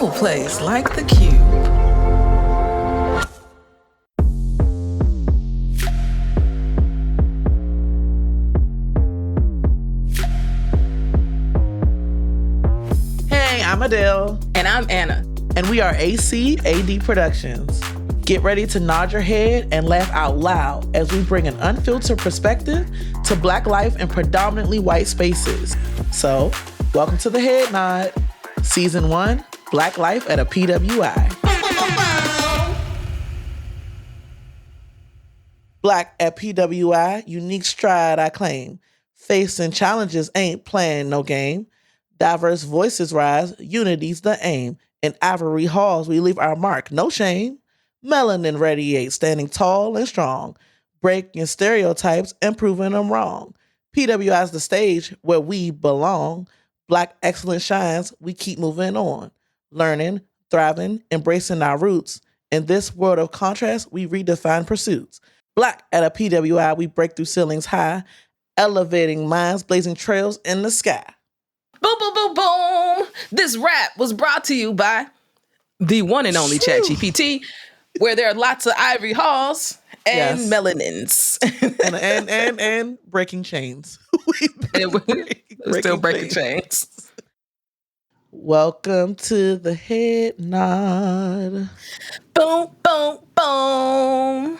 No place like the Qube. Hey, I'm Adell. And I'm Anna. And we are AD Productions. Get ready to nod your head and laugh out loud as we bring an unfiltered perspective to Black life in predominantly white spaces. So, welcome to the Head Nod, Season 1, Black Life at a PWI. Black at PWI, unique stride I claim. Facing challenges ain't playing no game. Diverse voices rise, unity's the aim. In ivory halls we leave our mark, no shame. Melanin radiates, standing tall and strong. Breaking stereotypes and proving them wrong. PWI's the stage where we belong. Black excellence shines, we keep moving on. Learning, thriving, embracing our roots. In this world of contrast, we redefine pursuits. Black at a PWI, we break through ceilings high. Elevating minds, blazing trails in the sky. Boom, boom, boom, boom. This rap was brought to you by the one and only ChatGPT, where there are lots of ivory halls and melanins. and breaking chains. We're still breaking chains. Welcome to the Head Nod. Boom, boom, boom.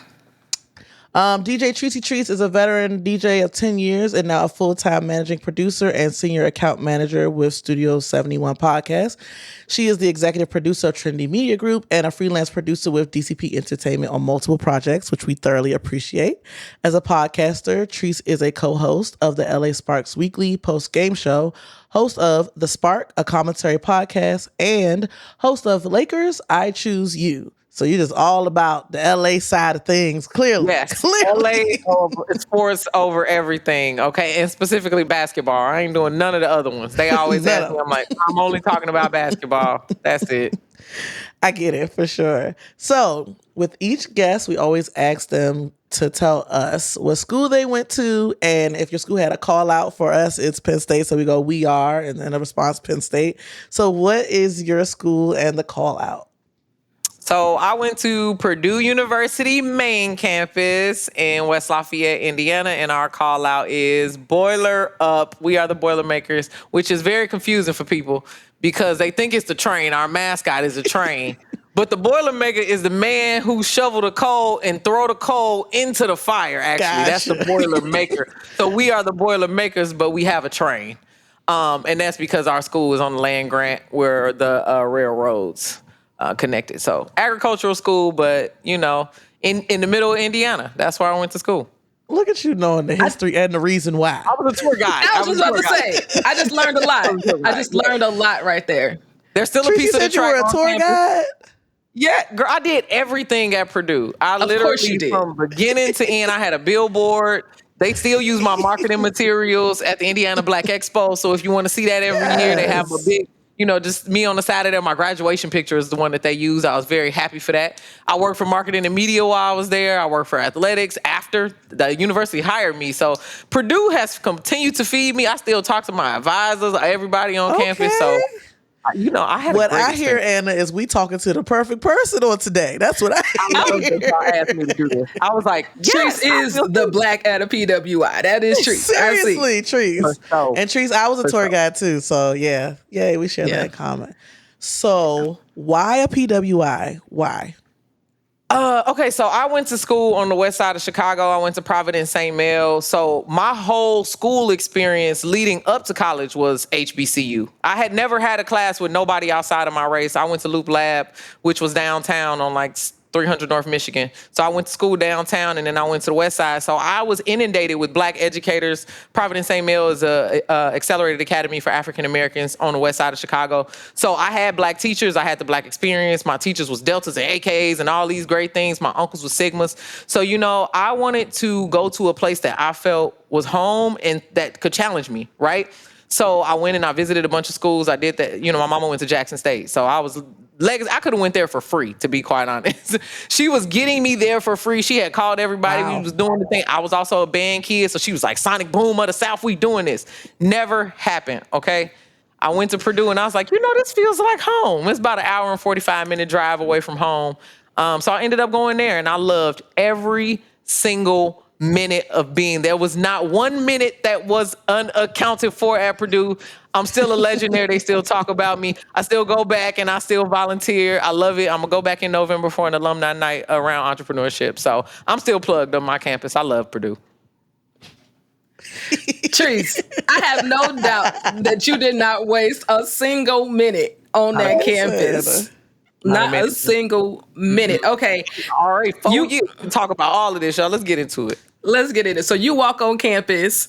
DJ Trice is a veteran DJ of 10 years and now a full-time managing producer and senior account manager with Studio 71 Podcast. She is the executive producer of Trendy Media Group and a freelance producer with DCP Entertainment on multiple projects, which we thoroughly appreciate. As a podcaster, Trice is a co-host of the LA Sparks Weekly post-game show, host of The Spark, a commentary podcast, and host of Lakers, I Choose You. So you're just all about the LA side of things, clearly. Yes, clearly. LA sports over everything, okay? And specifically basketball. I ain't doing none of the other ones. They always ask me, I'm like, I'm only talking about basketball. That's it. I get it, for sure. So with each guest, we always ask them to tell us what school they went to, and if your school had a call out for us, it's Penn State, so we go, we are, and then a response, Penn State. So what is your school and the call out? So I went to Purdue University main campus in West Lafayette, Indiana, and our call out is Boiler Up. We are the Boilermakers, which is very confusing for people because they think it's the train. Our mascot is a train. But the Boilermaker is the man who shovel the coal and throw the coal into the fire, actually. Gotcha. That's the Boilermaker. So we are the Boilermakers, but we have a train. And that's because our school is on the land grant where the railroads connected. So agricultural school, but in the middle of Indiana. That's where I went to school. Look at you knowing the history and the reason why. I was a tour guide. I was just about to say, I just learned a lot. I just learned a lot right there. There's still a piece of the track. You were a tour guide? Yeah, girl, I did everything at Purdue. I literally, from beginning to end, I had a billboard. They still use my marketing materials at the Indiana Black Expo. So if you want to see that every year, they have a big, just me on the side of there. My graduation picture is the one that they use. I was very happy for that. I worked for marketing and media while I was there. I worked for athletics after the university hired me. So Purdue has continued to feed me. I still talk to my advisors, everybody on campus. So, I had what I hear, Anna, is we talking to the perfect person on today. That's what I hear. Y'all asked me to do this. I was like, yes, Trice is the Black at a PWI. That is Trice. Seriously, Trice. And Trice, I was a tour guide too. So yeah, we share that in common. So why a PWI? Why? Okay, so I went to school on the west side of Chicago. I went to Providence St. Mel. So my whole school experience leading up to college was HBCU. I had never had a class with nobody outside of my race. I went to Loop Lab, which was downtown on 300 North Michigan. So I went to school downtown and then I went to the west side. So I was inundated with Black educators. Providence St. Mel is a accelerated academy for African Americans on the west side of Chicago. So I had Black teachers. I had the Black experience. My teachers was Deltas and AKs and all these great things. My uncles were Sigmas. So, I wanted to go to a place that I felt was home and that could challenge me, right? So I went and I visited a bunch of schools. I did that. My mama went to Jackson State. So I could have went there for free, to be quite honest. She was getting me there for free. She had called everybody. Wow. We was doing the thing. I was also a band kid. So she was like, Sonic Boom of the South, we doing this. Never happened, okay? I went to Purdue and I was like, this feels like home. It's about an hour and 45-minute drive away from home. So I ended up going there and I loved every single minute of being there. Was not 1 minute that was unaccounted for at Purdue. I'm still a legend there. They still talk about me. I still go back and I still volunteer. I love it. I'm going to go back in November for an alumni night around entrepreneurship. So I'm still plugged on my campus. I love Purdue. Trice, I have no doubt that you did not waste a single minute on that campus. Not a single minute. Okay. All right. You talk about all of this, y'all. Let's get into it. Let's get into it. So you walk on campus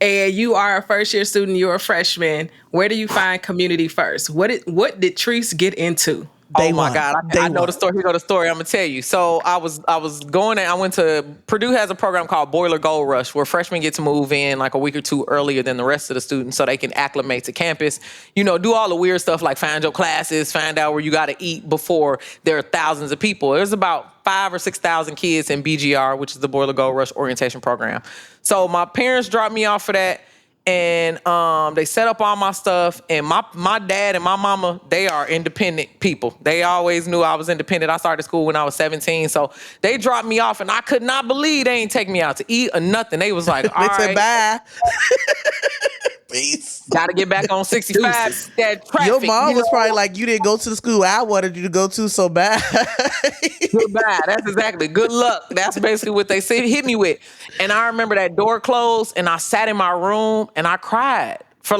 and you are a first year student, you're a freshman. Where do you find community first? What did Trice get into? Oh my God. I know the story. Here go the story. I'm going to tell you. So I went to Purdue has a program called Boiler Gold Rush where freshmen get to move in like a week or two earlier than the rest of the students so they can acclimate to campus, do all the weird stuff like find your classes, find out where you got to eat before there are thousands of people. There's about 5,000 or 6,000 kids in BGR, which is the Boiler Gold Rush orientation program. So my parents dropped me off for that. And they set up all my stuff. And my dad and my mama, they are independent people. They always knew I was independent. I started school when I was 17. So they dropped me off, and I could not believe they ain't take me out to eat or nothing. They was like, all right. Bye. Peace. Got to get back on 65. That traffic. Your mom was probably like, you didn't go to the school I wanted you to go to so bad. Goodbye. That's exactly. Good luck. That's basically what they said. Hit me with. And I remember that door closed and I sat in my room and I cried for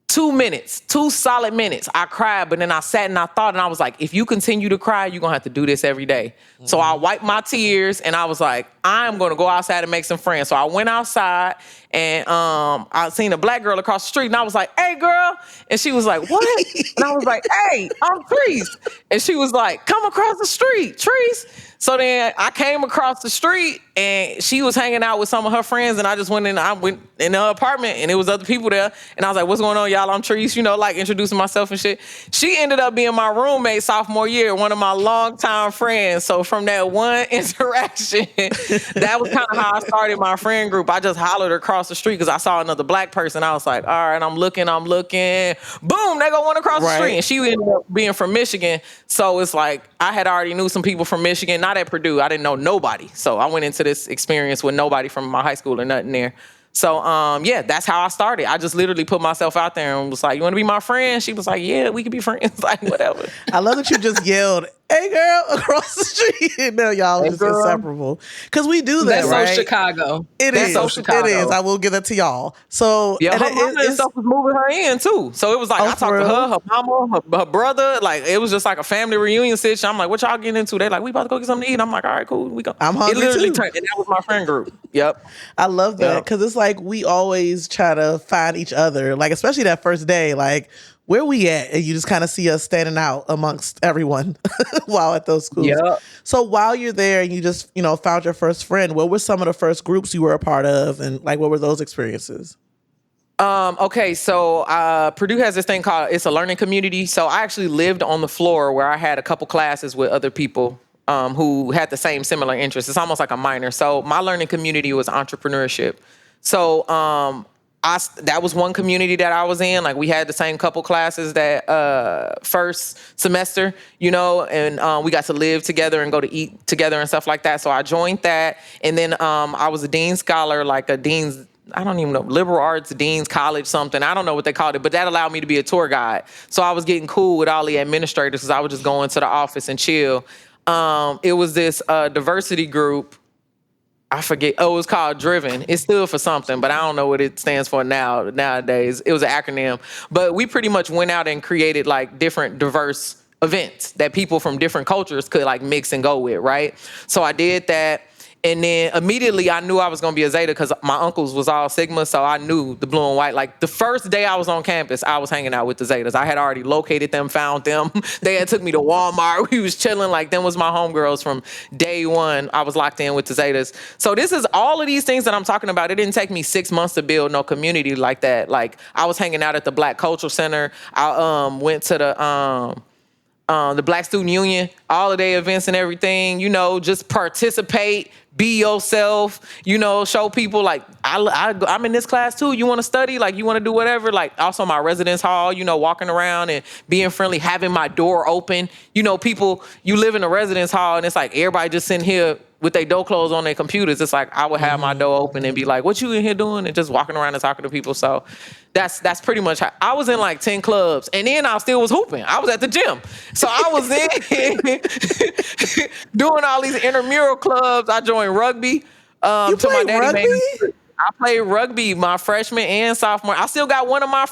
2 solid minutes. I cried, but then I sat and I thought and I was like, if you continue to cry, you're going to have to do this every day. Mm-hmm. So I wiped my tears and I was like, I'm going to go outside and make some friends. So I went outside and I seen a black girl across the street and I was like, hey girl. And she was like, what? And I was like, hey, I'm Trice. And she was like, come across the street, Trice. So then I came across the street and she was hanging out with some of her friends and I went in her apartment and it was other people there. And I was like, what's going on, y'all? I'm Trice, introducing myself and shit. She ended up being my roommate sophomore year, one of my longtime friends. So from that one interaction, that was kind of how I started my friend group. I just hollered across the street because I saw another black person. I was like, all right, I'm looking. Boom, they go one across the street. And she ended up being from Michigan. So it's like, I had already knew some people from Michigan, not at Purdue. I didn't know nobody. So I went into this experience with nobody from my high school or nothing there. So, that's how I started. I just literally put myself out there and was like, you want to be my friend? She was like, yeah, we can be friends. Like, whatever. I love that you just yelled, hey, girl, across the street. No, y'all just inseparable. Because we do that, right? That's so Chicago. That's so Chicago. It is. I will give that to y'all. So, yeah, her mama and stuff was moving her in, too. So it was like, I talked to her mama, her brother. Like, it was just like a family reunion situation. I'm like, what y'all getting into? They're like, we about to go get something to eat. I'm like, all right, cool. We go. I'm hungry, too. Turned, and that was my friend group. Yep. I love that because it's like we always try to find each other, like especially that first day, like where we at, and you just kind of see us standing out amongst everyone while at those schools. Yep. So while you're there and you just found your first friend, what were some of the first groups you were a part of, and like what were those experiences? Okay, so Purdue has this thing called it's a learning community. So I actually lived on the floor where I had a couple classes with other people who had the same similar interests. It's almost like a minor. So my learning community was entrepreneurship. So that was one community that I was in. Like we had the same couple classes that first semester, and we got to live together and go to eat together and stuff like that. So I joined that. And then I was a dean scholar, like a dean's, I don't even know, liberal arts, dean's college, something. I don't know what they called it, but that allowed me to be a tour guide. So I was getting cool with all the administrators because I would just go into the office and chill. It was this diversity group. I forget. Oh, it was called Driven. It stood for something, but I don't know what it stands for nowadays. It was an acronym. But we pretty much went out and created like different diverse events that people from different cultures could like mix and go with, right? So I did that. And then immediately I knew I was going to be a Zeta because my uncles was all Sigma. So I knew the blue and white. Like the first day I was on campus, I was hanging out with the Zetas. I had already located them, found them. They had took me to Walmart. We was chilling. Like them was my homegirls from day one. I was locked in with the Zetas. So this is all of these things that I'm talking about. It didn't take me 6 months to build no community like that. Like I was hanging out at the Black Cultural Center. I went to the Black Student Union, all of their events and everything, just participate, be yourself, show people like, I'm in this class too. You want to study? Like, you want to do whatever? Like, also my residence hall, walking around and being friendly, having my door open. People, you live in a residence hall and it's like everybody just sitting here with their door closed on their computers. It's like I would have my door open and be like, what you in here doing? And just walking around and talking to people. So that's pretty much how I was in like 10 clubs, and then I still was hooping. I was at the gym. So I was in doing all these intramural clubs. I joined rugby. You to my played daddy rugby? I played rugby my freshman and sophomore. I still got one of my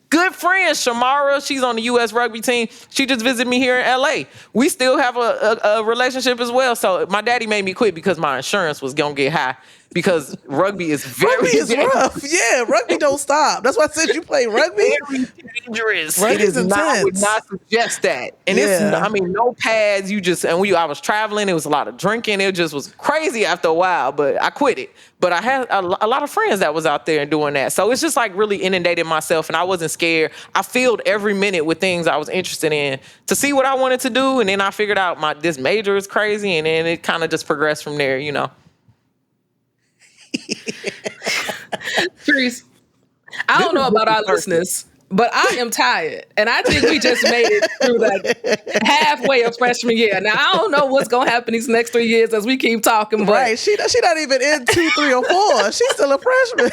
good friends, Shamara. She's on the U.S. rugby team. She just visited me here in L.A. We still have a relationship as well. So my daddy made me quit because my insurance was going to get high, because rugby is Rugby is rough. Yeah, rugby don't stop. That's why I said you play rugby. Very dangerous. Rugby's intense. I would not suggest that. And no pads. I was traveling. It was a lot of drinking. It just was crazy after a while, but I quit it. But I had a lot of friends that was out there and doing that. So it's just like really inundated myself, and I wasn't scared. I filled every minute with things I was interested in to see what I wanted to do. And then I figured out this major is crazy. And then it kind of just progressed from there, Trice, I don't know about our listeners, but I am tired. And I think we just made it through like halfway of freshman year. Now, I don't know what's going to happen these next 3 years as we keep talking. But right. She not even in 2, 3, or 4. She's still a freshman.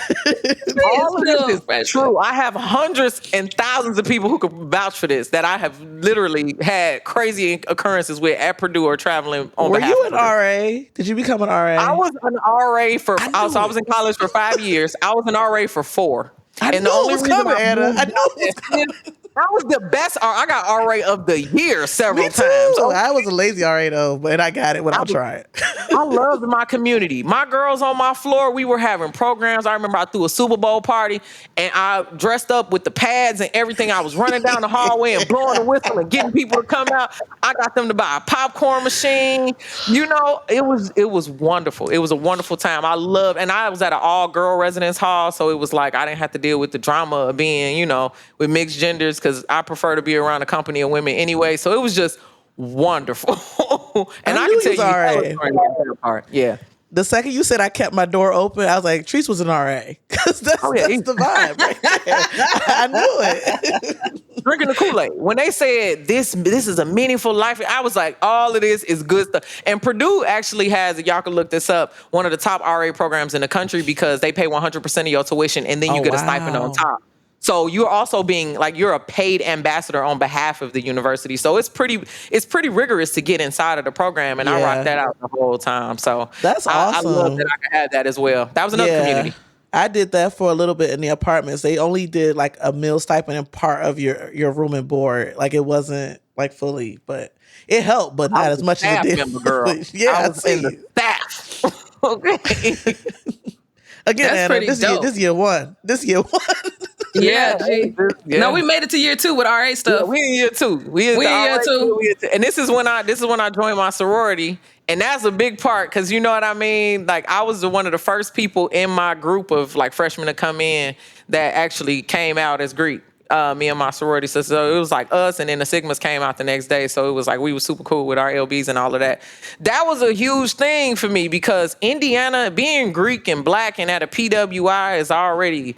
All of this is true. I have hundreds and thousands of people who could vouch for this, that I have literally had crazy occurrences with at Purdue or traveling on behalf of Were you an RA? Did you become an RA? I was an RA I was in college for 5 years. I was an RA for 4. I knew it was coming, Anna. I knew it was coming. I was the best. I got RA of the year several Me too. times. So I was a lazy RA though, but I got it when I tried. I loved my community. My girls on my floor, we were having programs. I remember I threw a Super Bowl party and I dressed up with the pads and everything. I was running down the hallway and blowing the whistle and getting people to come out. I got them to buy a popcorn machine. It was wonderful. It was a wonderful time. And I was at an all-girl residence hall, so it was like I didn't have to deal with the drama of being, with mixed genders, because I prefer to be around a company of women anyway. So it was just wonderful. And I can tell you that part. Yeah. The second you said I kept my door open, I was like, Trice was an RA. Because that's the vibe right there. I knew it. Drinking the Kool-Aid. When they said this is a meaningful life, I was like, all of this is good stuff. And Purdue actually has, y'all can look this up, one of the top RA programs in the country, because they pay 100% of your tuition and then you get a stipend on top. So you're also being like, you're a paid ambassador on behalf of the university. So it's pretty rigorous to get inside of the program. And I rocked that out the whole time. So that's awesome. I love that I could have that as well. That was another community. I did that for a little bit in the apartments. They only did like a meal stipend and part of your room and board. Like it wasn't like fully, but it helped, but not as much as it did. Member, girl. Yeah, I was in the staff. Okay. Again, Anna, this year one. Yeah. No, we made it to year 2 with RA stuff. Yeah, we in year 2. We in year 2. And this is when I joined my sorority. And that's a big part, because you know what I mean? Like, I was one of the first people in my group of like freshmen to come in that actually came out as Greek. Me and my sorority sister. So it was like us, and then the Sigmas came out the next day. So it was like we were super cool with our LBs and all of that. That was a huge thing for me, because Indiana, being Greek and black and at a PWI is already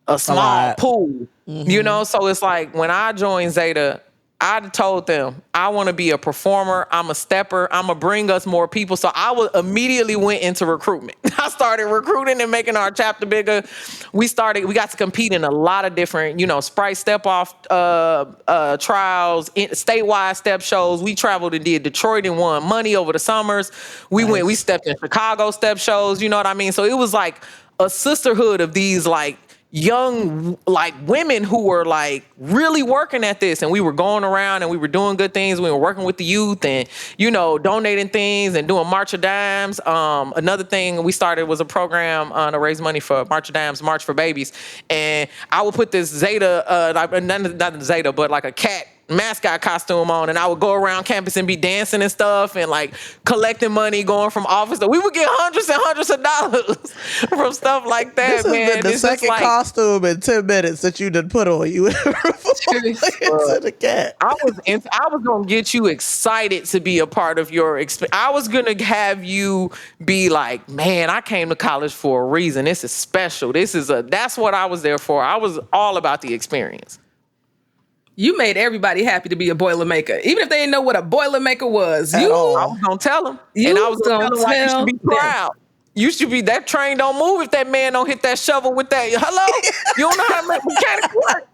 a small pool, So it's like when I joined Zeta, I told them I want to be a performer. I'm a stepper. I'm gonna bring us more people. So I immediately went into recruitment. I started recruiting and making our chapter bigger. We got to compete in a lot of different, Sprite step off trials, statewide step shows. We traveled and did Detroit and won money over the summers. We stepped in Chicago step shows. You know what I mean? So it was like a sisterhood of these like young like women who were like really working at this, and we were going around and we were doing good things. We were working with the youth and donating things and doing March of Dimes. Another thing we started was a program to raise money for March of Dimes, March for Babies, and I would put this Zeta not Zeta but like a cat mascot costume on, and I would go around campus and be dancing and stuff and like collecting money, going from office to we would get hundreds and hundreds of dollars from stuff like that. This is the second costume in 10 minutes that you done put on you. to the cat. I was gonna get you excited to be a part of your experience. I was gonna have you be like, man, I came to college for a reason. This is special. That's what I was there for. I was all about the experience. You made everybody happy to be a Boilermaker, even if they didn't know what a Boilermaker was. I was gonna tell them, and I was gonna tell them like, you should be proud. You should be. That train don't move if that man don't hit that shovel with that. Hello, you don't know how to make mechanics work.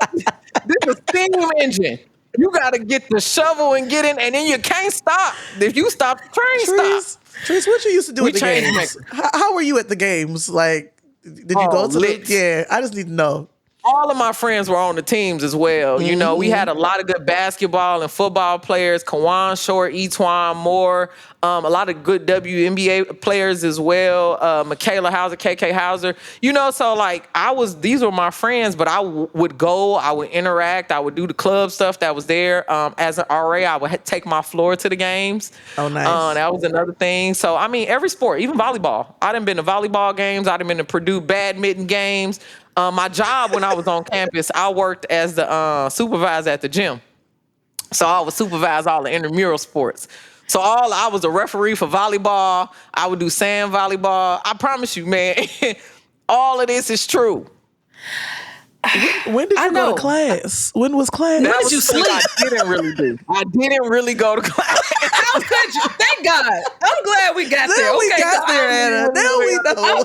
This is a steam engine. You got to get the shovel and get in, and then you can't stop. If you stop, the train stops. Trice, what you used to do at the games? How were you at the games? Like, did you go to the? Yeah, I just need to know. All of my friends were on the teams as well. You know, we had a lot of good basketball and football players. Kawan Short, Etwan Moore, a lot of good WNBA players as well. Michaela Hauser, KK Hauser. You know, so like these were my friends, but I would go, I would interact, I would do the club stuff that was there. As an RA, I would take my floor to the games. Oh, nice. That was another thing. So, I mean, every sport, even volleyball. I done been to volleyball games. I done been to Purdue badminton games. My job when I was on campus, I worked as the supervisor at the gym. So I would supervise all the intramural sports. So I was a referee for volleyball. I would do sand volleyball. I promise you, man, all of this is true. When did you go to class? When was class? When did you sleep? I didn't really do. I didn't really go to class. How could you? Thank God. I'm glad we got there. We got there, Anna. Now we know.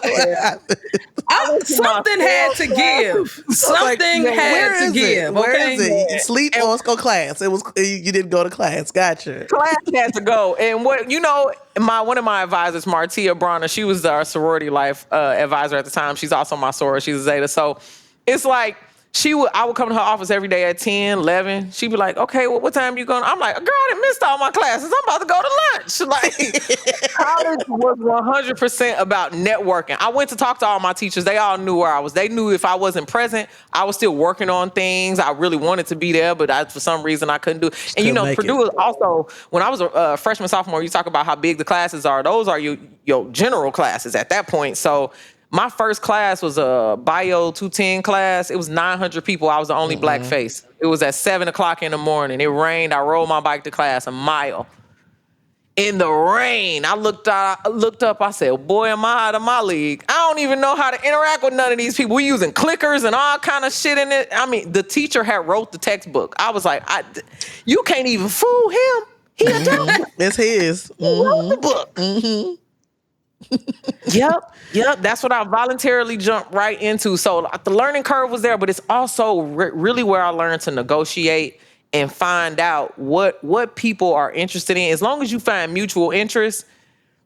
Something had to give. Something had to give. Where is it? You sleep or let's go class. It was you didn't go to class. Gotcha. Class had to go. And one of my advisors, Martia Bronner, she was our sorority life advisor at the time. She's also my soror. She's a Zeta. So it's like I would come to her office every day at 10, 11. She'd be like, okay, well, what time you going? I'm like, girl, I done missed all my classes. I'm about to go to lunch. Like, college was 100% about networking. I went to talk to all my teachers. They all knew where I was. They knew if I wasn't present, I was still working on things. I really wanted to be there, but for some reason I couldn't do it. And Purdue was also, when I was a freshman, sophomore, you talk about how big the classes are. Those are your general classes at that point. So my first class was a Bio 210 class. It was 900 people. I was the only black face. It was at 7 o'clock in the morning. It rained. I rode my bike to class a mile. In the rain, I looked up. I said, boy, am I out of my league. I don't even know how to interact with none of these people. We using clickers and all kind of shit in it. I mean, the teacher had wrote the textbook. I was like, you can't even fool him. He a dumb. It's his. He wrote the book. Yep. That's what I voluntarily jumped right into. So the learning curve was there, but it's also really where I learned to negotiate and find out what people are interested in. As long as you find mutual interest,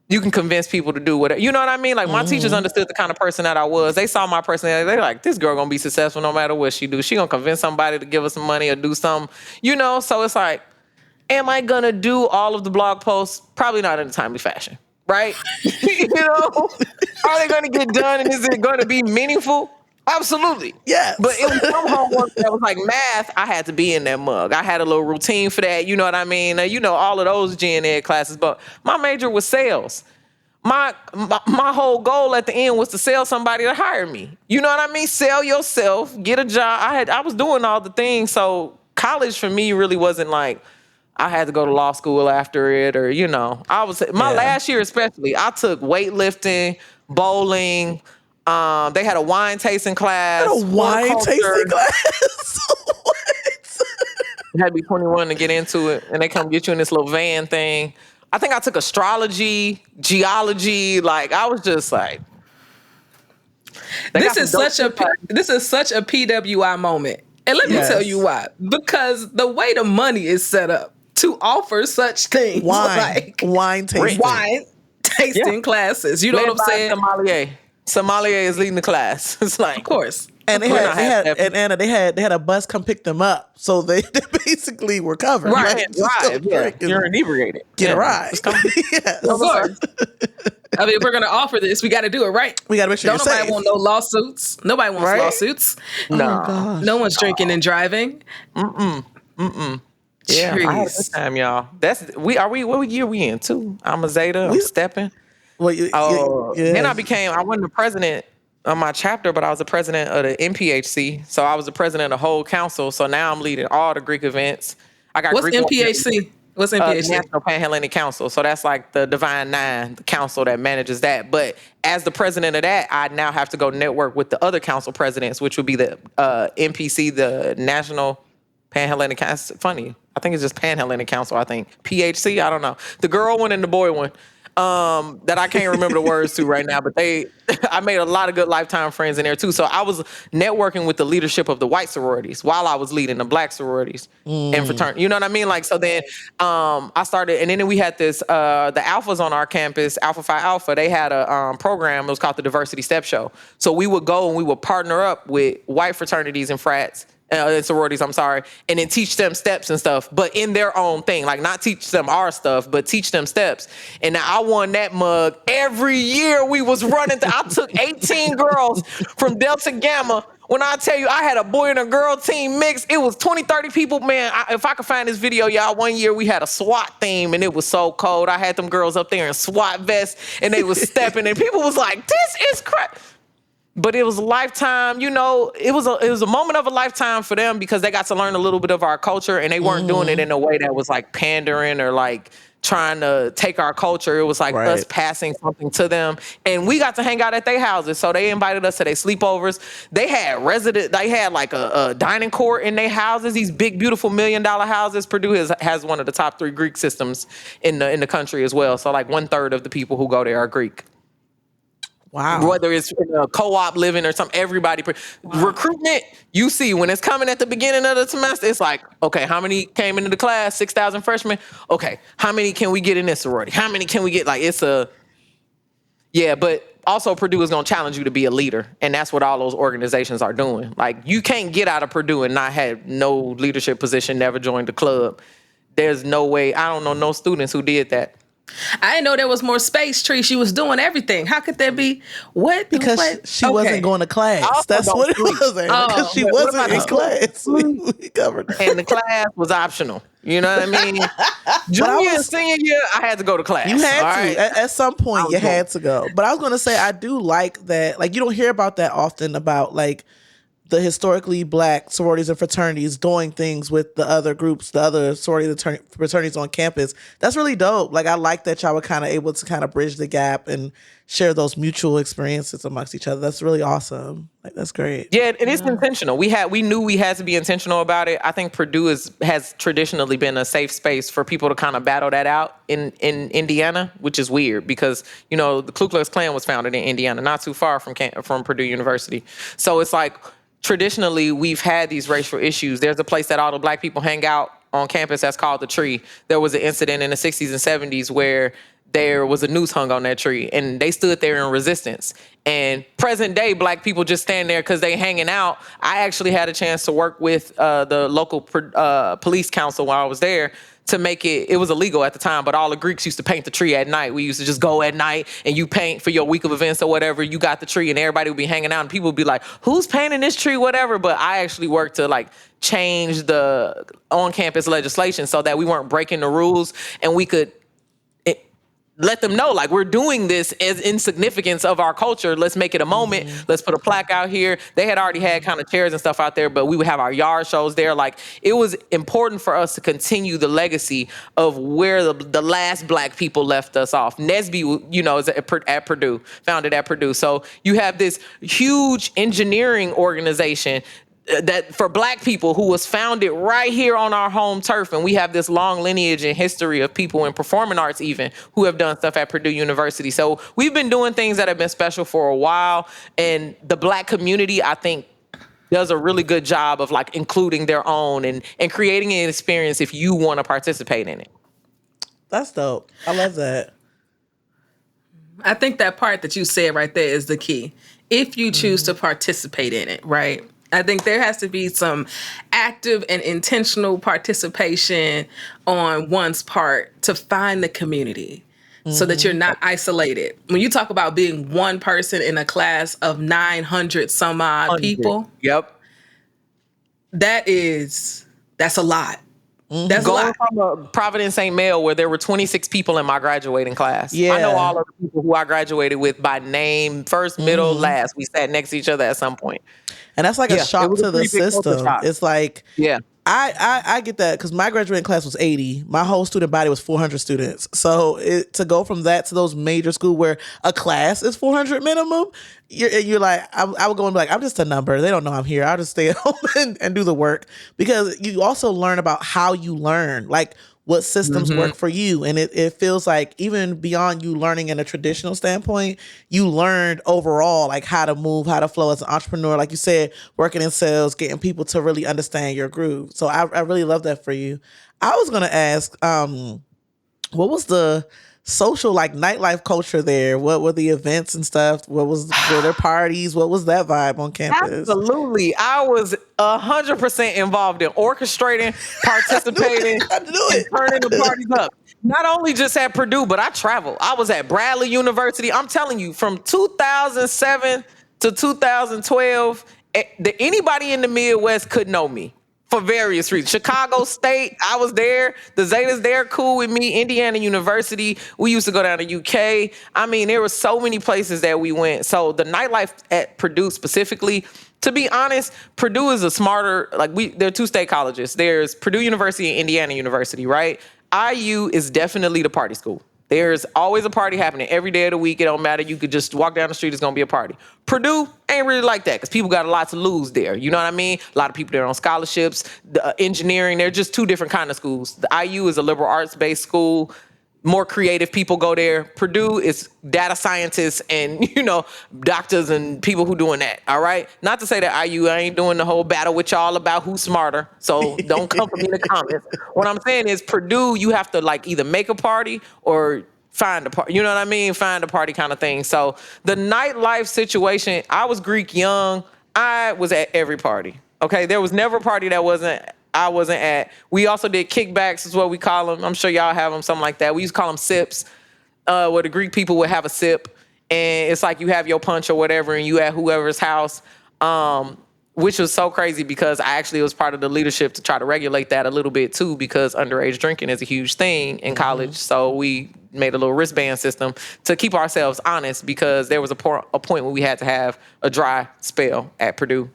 you can convince people to do whatever. You know what I mean? Like my teachers understood the kind of person that I was. They saw my personality. They're like, this girl gonna be successful no matter what she do. She gonna convince somebody to give us some money or do something. So it's like, am I gonna do all of the blog posts? Probably not in a timely fashion. Right? Are they going to get done and is it going to be meaningful? Absolutely. Yes. But it was some homework that was like math. I had to be in that mug. I had a little routine for that. You know what I mean? All of those gen ed classes. But my major was sales. My whole goal at the end was to sell somebody to hire me. You know what I mean? Sell yourself, get a job. I was doing all the things. So college for me really wasn't like, I had to go to law school after it or, last year especially, I took weightlifting, bowling. They had a wine tasting class. A wine tasting class? What? You had to be 21 to get into it. And they come get you in this little van thing. I think I took astrology, geology. Like, I was just like. This is such a PWI moment. And let me tell you why. Because the way the money is set up to offer such things wine tasting classes. You know what I'm saying? Sommelier is leading the class. It's like, of course. And Anna, they had a bus come pick them up, so they basically were covered. Right, you're inebriated. Get a ride. Yes. Of course. I mean, if we're gonna offer this, we got to do it right. We got to make sure. Don't nobody want no lawsuits. Nobody wants lawsuits. No, no one's drinking and driving. Yeah, I had a good time, y'all. What year we in? 2? I'm a Zeta. I'm stepping. Well, Then I wasn't the president on my chapter, but I was the president of the NPHC. So I was the president of the whole council. So now I'm leading all the Greek events. I got What's Greek NPHC? What's NPHC? National Panhellenic Council. So that's like the Divine Nine, the council that manages that. But as the president of that, I now have to go network with the other council presidents, which would be the NPC, the National Panhellenic Council. Funny. I think it's just Panhellenic Council, I think. PHC, I don't know. The girl one and the boy one. That I can't remember the words to right now, but I made a lot of good lifetime friends in there too. So I was networking with the leadership of the white sororities while I was leading the black sororities and fraternity. You know what I mean? Like, so then I started, and then we had this, the alphas on our campus, Alpha Phi Alpha, they had a program, it was called the Diversity Step Show. So we would go and we would partner up with white fraternities and frats, sororities, I'm sorry, and then teach them steps and stuff, but in their own thing, like not teach them our stuff, but teach them steps. And now I won that mug every year. We was running. I took 18 girls from Delta Gamma. When I tell you, I had a boy and a girl team mix. It was 20, 30 people. Man, if I could find this video, y'all, one year we had a SWAT theme and it was so cold. I had them girls up there in SWAT vests and they was stepping and people was like, this is crap. But it was a lifetime, it was a moment of a lifetime for them because they got to learn a little bit of our culture and they weren't doing it in a way that was like pandering or like trying to take our culture. It was like us passing something to them. And we got to hang out at their houses. So they invited us to their sleepovers. They had like a dining court in their houses, these big, beautiful $1 million houses. Purdue has one of the top 3 Greek systems in the country as well. So like 1/3 of the people who go there are Greek. Wow. Whether it's co-op living or something, everybody. Recruitment, you see, when it's coming at the beginning of the semester, it's like, okay, how many came into the class? 6,000 freshmen. Okay, how many can we get in this sorority? How many can we get? Like, but also Purdue is going to challenge you to be a leader. And that's what all those organizations are doing. Like, you can't get out of Purdue and not have no leadership position, never joined the club. There's no way. I don't know no students who did that. I didn't know there was more space, Trice. She was doing everything. How could there be? Because she wasn't going to class. That's what it was. Because she wasn't in class. We covered that. And the class was optional. You know what I mean? Junior and senior year, I had to go to class. You had to. At some point, you had to go. But I was going to say, I do like that. Like, you don't hear about that often about, like, the historically black sororities and fraternities doing things with the other groups, the other sororities and fraternities on campus. That's really dope. Like, I like that y'all were kind of able to kind of bridge the gap and share those mutual experiences amongst each other. That's really awesome. Like, that's great. Yeah, and it's intentional. We knew we had to be intentional about it. I think Purdue has traditionally been a safe space for people to kind of battle that out in Indiana, which is weird because, the Ku Klux Klan was founded in Indiana, not too far from Purdue University. So it's like, traditionally, we've had these racial issues. There's a place that all the black people hang out on campus that's called the Tree. There was an incident in the 60s and 70s where there was a noose hung on that tree, and they stood there in resistance. And present day, black people just stand there because they hanging out. I actually had a chance to work with the local police council while I was there to make it was illegal at the time, but all the Greeks used to paint the tree at night. We used to just go at night and you paint for your week of events or whatever. You got the tree and everybody would be hanging out and people would be like, who's painting this tree, whatever. But I actually worked to like change the on-campus legislation so that we weren't breaking the rules and we could let them know, like, we're doing this as in significance of our culture. Let's make it a moment. Let's put a plaque out here. They had already had kind of chairs and stuff out there, but we would have our yard shows there. Like, it was important for us to continue the legacy of where the last black people left us off. Nesby, is at Purdue, founded at Purdue. So you have this huge engineering organization that for black people who was founded right here on our home turf. And we have this long lineage and history of people in performing arts even who have done stuff at Purdue University. So we've been doing things that have been special for a while. And the black community, I think, does a really good job of like including their own and creating an experience if you want to participate in it. That's dope. I love that. I think that part that you said right there is the key. If you choose to participate in it, right? I think there has to be some active and intentional participation on one's part to find the community so that you're not isolated. When you talk about being one person in a class of 900 some odd people, Yep. that's a lot. That's a Going lot. from a Providence St. Mel where there were 26 people in my graduating class. Yeah. I know all of the people who I graduated with by name, first, middle, last. We sat next to each other at some point. And that's like a Yeah, it shock was a to the pretty big culture system. shock. It's like, Yeah. I get that because my graduating class was 80. My whole student body was 400 students. So to go from that to those major school where a class is 400 minimum, you're like, I would go and be like, I'm just a number. They don't know I'm here. I'll just stay at home and do the work. Because you also learn about how you learn, like what systems work for you. And it feels like even beyond you learning in a traditional standpoint, you learned overall like how to move, how to flow as an entrepreneur. Like you said, working in sales, getting people to really understand your groove. So I really love that for you. I was going to ask, what was the social like nightlife culture there? What were the events and stuff? Were there parties? What was that vibe on campus? Absolutely. I was 100% involved in orchestrating, participating, I knew it. and turning the parties up. Not only just at Purdue, but I traveled. I was at Bradley University. I'm telling you, from 2007 to 2012, anybody in the Midwest could know me. For various reasons. Chicago State, I was there. The Zetas there, cool with me. Indiana University, we used to go down to UK. I mean, there were so many places that we went. So the nightlife at Purdue specifically, to be honest, Purdue is a smarter, there are two state colleges. There's Purdue University and Indiana University, right? IU is definitely the party school. There's always a party happening every day of the week. It don't matter. You could just walk down the street. It's going to be a party. Purdue ain't really like that because people got a lot to lose there. You know what I mean? A lot of people there on scholarships, the engineering. They're just two different kind of schools. The IU is a liberal arts-based school. More creative people go there. Purdue is data scientists and, doctors and people who doing that, all right? Not to say that I ain't doing the whole battle with y'all about who's smarter, so don't come for me in the comments. What I'm saying is Purdue, you have to either make a party or find a party. You know what I mean? Find a party kind of thing. So the nightlife situation, I was Greek young. I was at every party, okay? There was never a party that I wasn't at. We also did kickbacks is what we call them. I'm sure y'all have them, something like that. We used to call them sips, where the Greek people would have a sip. And it's like you have your punch or whatever and you at whoever's house, which was so crazy because I actually was part of the leadership to try to regulate that a little bit too because underage drinking is a huge thing in college. So we made a little wristband system to keep ourselves honest because there was a point where we had to have a dry spell at Purdue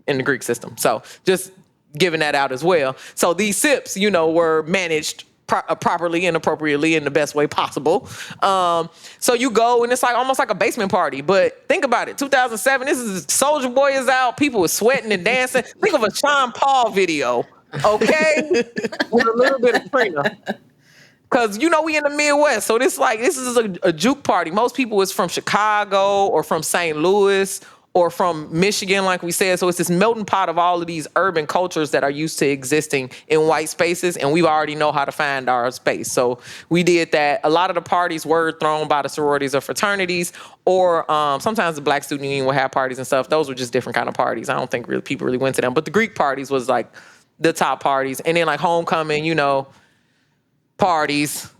in the Greek system. So just giving that out as well. So these sips, were managed properly and appropriately in the best way possible. So you go and it's almost like a basement party. But think about it, 2007, this is Soulja Boy is out. People were sweating and dancing. Think of a Sean Paul video, okay? With a little bit of Trina. Because, we in the Midwest. So this is a juke party. Most people is from Chicago or from St. Louis or from Michigan, like we said. So it's this melting pot of all of these urban cultures that are used to existing in white spaces, and we already know how to find our space. So we did that. A lot of the parties were thrown by the sororities or fraternities, or sometimes the Black Student Union would have parties and stuff. Those were just different kind of parties. I don't think people really went to them. But the Greek parties was the top parties. And then homecoming, parties,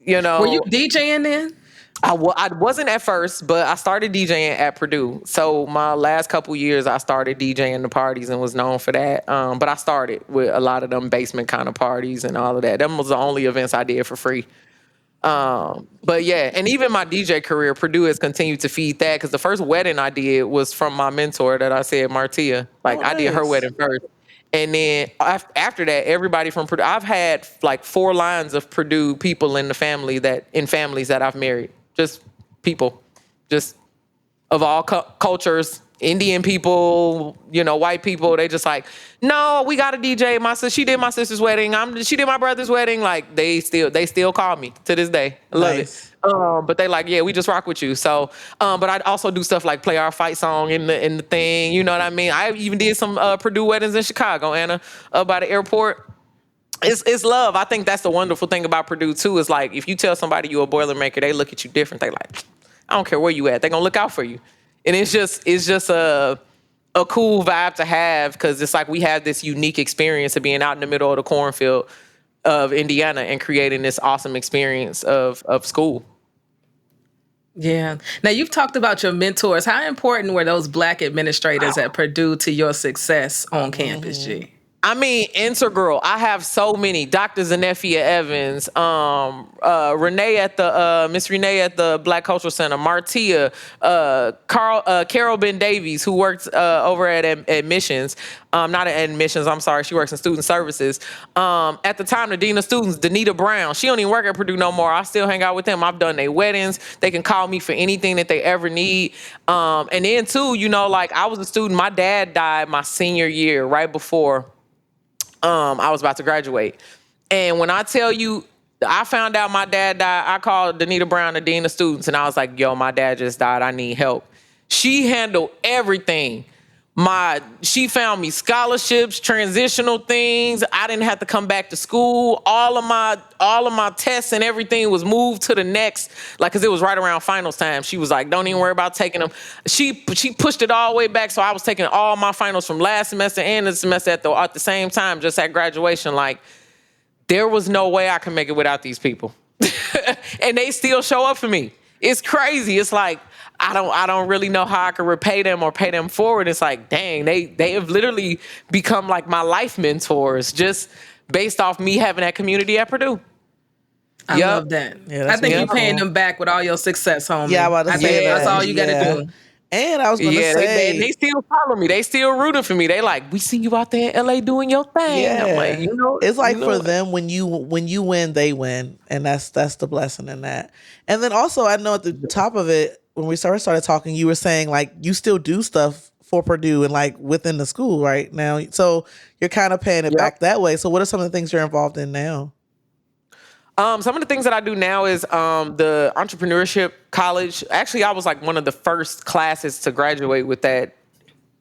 Were you DJing then? I wasn't at first, but I started DJing at Purdue. So my last couple years, I started DJing the parties and was known for that. But I started with a lot of them basement kind of parties and all of that. Them was the only events I did for free. But yeah, and even my DJ career, Purdue has continued to feed that because the first wedding I did was from my mentor that I said, Martia. I did her wedding first. And then after that, everybody from Purdue, I've had 4 lines of Purdue people in families that I've married. Just people, just of all cultures, Indian people, white people. They just no, we got a DJ. My sister, she did my sister's wedding. She did my brother's wedding. They still call me to this day. I love it. But they yeah, we just rock with you. So, but I also do stuff like play our fight song in the thing. You know what I mean? I even did some Purdue weddings in Chicago, Anna, by the airport. It's love. I think that's the wonderful thing about Purdue too. Is if you tell somebody you're a Boilermaker, they look at you different. They I don't care where you at. They're gonna look out for you. And it's just a cool vibe to have because it's we have this unique experience of being out in the middle of the cornfield of Indiana and creating this awesome experience of school. Yeah. Now you've talked about your mentors. How important were those Black administrators at Purdue to your success on campus, G? I mean, integral. I have so many. Dr. Zanefia Evans, Renee at the Miss Renee at the Black Cultural Center, Martia, Carol Ben Davies, who works over at admissions. Not at admissions, I'm sorry. She works in student services. At the time, the dean of students, Danita Brown. She don't even work at Purdue no more. I still hang out with them. I've done their weddings. They can call me for anything that they ever need. And then too, you know, like I was a student. My dad died my senior year, right before I was about to graduate. And when I tell you, I found out my dad died, I called Danita Brown, the dean of students, and I was like, yo, my dad just died. I need help. She handled everything. She found me scholarships, transitional things. I didn't have to come back to school. All of my tests and everything was moved to the next, like, cause it was right around finals time. She was like, don't even worry about taking them. She pushed it all the way back. So I was taking all my finals from last semester and the semester at the same time, just at graduation. Like, there was no way I could make it without these people. And they still show up for me. It's crazy. It's like, I don't really know how I could repay them or pay them forward. It's like, dang, they have literally become like my life mentors just based off me having that community at Purdue. I love that. Yeah, I think you're paying them back with all your success, homie. Yeah, I say that's all you got to do. And I was going to say, they still follow me. They still rooting for me. They like, we see you out there in LA doing your thing. Yeah. I'm like, you know, it's like for them when you win, they win, and that's the blessing in that. And then also, I know at the top of it, when we started talking, you were saying like you still do stuff for Purdue and like within the school right now. So you're kind of paying it back that way. So what are some of the things you're involved in now? Some of the things that I do now is the entrepreneurship college. Actually, I was like one of the first classes to graduate with that.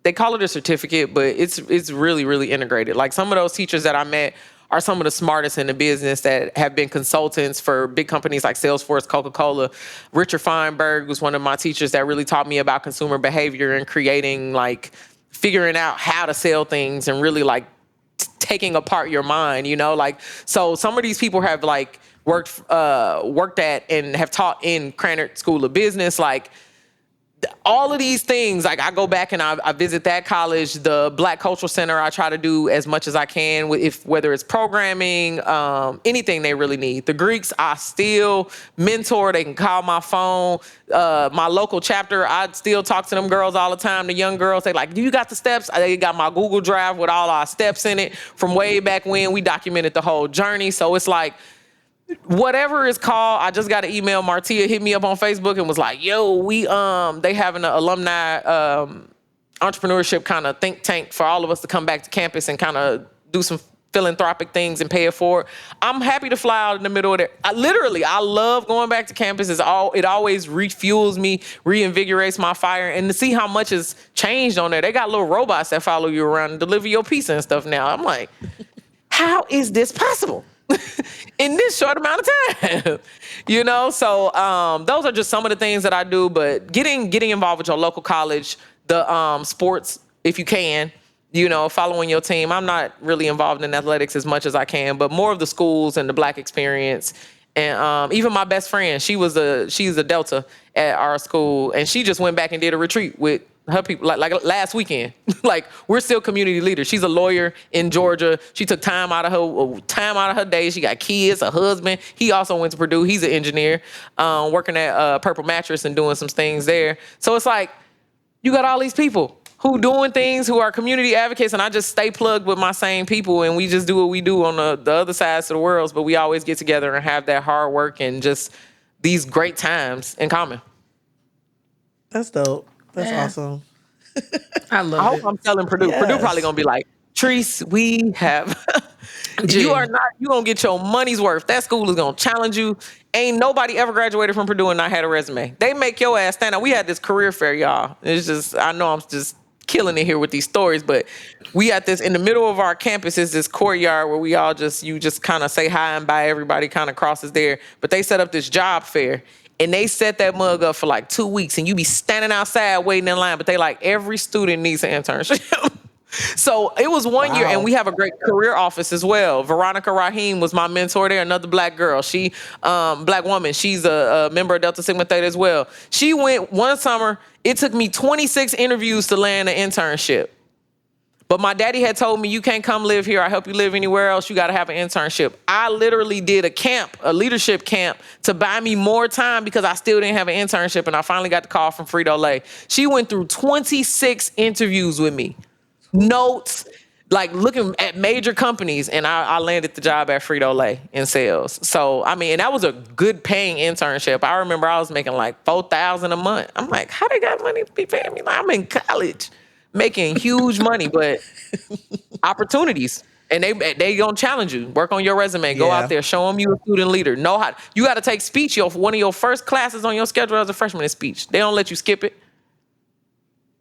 They call it a certificate, but it's really, really integrated. Like some of those teachers that I met are some of the smartest in the business that have been consultants for big companies like Salesforce, Coca-Cola. Richard Feinberg was one of my teachers that really taught me about consumer behavior and figuring out how to sell things and really like taking apart your mind, you know, like, so some of these people have like worked at and have taught in Krannert School of Business, like all of these things. Like I go back and I visit that college, the Black Cultural Center. I try to do as much as I can whether it's programming, anything they really need. The Greeks, I still mentor. They can call my phone. My local chapter, I still talk to them girls all the time. The young girls, they like, do you got the steps? They got my Google Drive with all our steps in it from way back when. We documented the whole journey. So it's like, whatever it's called, I just got an email. Martia hit me up on Facebook and was like, yo, they having an alumni entrepreneurship kind of think tank for all of us to come back to campus and kind of do some philanthropic things and pay it forward. I'm happy to fly out in the middle of it. I love going back to campus. It always refuels me, reinvigorates my fire, and to see how much has changed on there. They got little robots that follow you around and deliver your pizza and stuff now. I'm like, how is this possible? In this short amount of time, you know? So those are just some of the things that I do, but getting involved with your local college, the sports, if you can, you know, following your team. I'm not really involved in athletics as much as I can, but more of the schools and the Black experience. And even my best friend, she's a Delta at our school, and she just went back and did a retreat with her people like last weekend. Like, we're still community leaders. She's a lawyer in Georgia. She took time out of her day. She got kids, a husband. He also went to Purdue. He's an engineer, working at Purple Mattress and doing some things there. So it's like, you got all these people who doing things, who are community advocates, and I just stay plugged with my same people, and we just do what we do on the other sides of the world, but we always get together and have that hard work and just these great times in common. That's dope. That's awesome. I hope I'm telling Purdue. Yes. Purdue probably gonna be like, Trice, we have you gonna get your money's worth. That school is gonna challenge you. Ain't nobody ever graduated from Purdue and not had a resume. They make your ass stand out. We had this career fair, y'all. It's just, I know I'm just killing it here with these stories, but we at this, in the middle of our campus is this courtyard where we all you just kind of say hi and bye. Everybody kind of crosses there, but they set up this job fair. And they set that mug up for like 2 weeks, and you be standing outside waiting in line, but they like, every student needs an internship. So it was one year, and we have a great career office as well. Veronica Rahim was my mentor there, another Black girl. She, Black woman, she's a member of Delta Sigma Theta as well. She went one summer, it took me 26 interviews to land an internship. But my daddy had told me, you can't come live here. I help you live anywhere else. You got to have an internship. I literally did a leadership camp to buy me more time because I still didn't have an internship. And I finally got the call from Frito-Lay. She went through 26 interviews with me. Notes, like looking at major companies, and I landed the job at Frito-Lay in sales. So, I mean, and that was a good paying internship. I remember I was making like $4,000 a month. I'm like, how they got money to be paying me? Like, I'm in college making huge money, but opportunities. And they gonna challenge you. Work on your resume. Go out there. Show them you a student leader. Know how. You got to take speech. One of your first classes on your schedule as a freshman is speech. They don't let you skip it.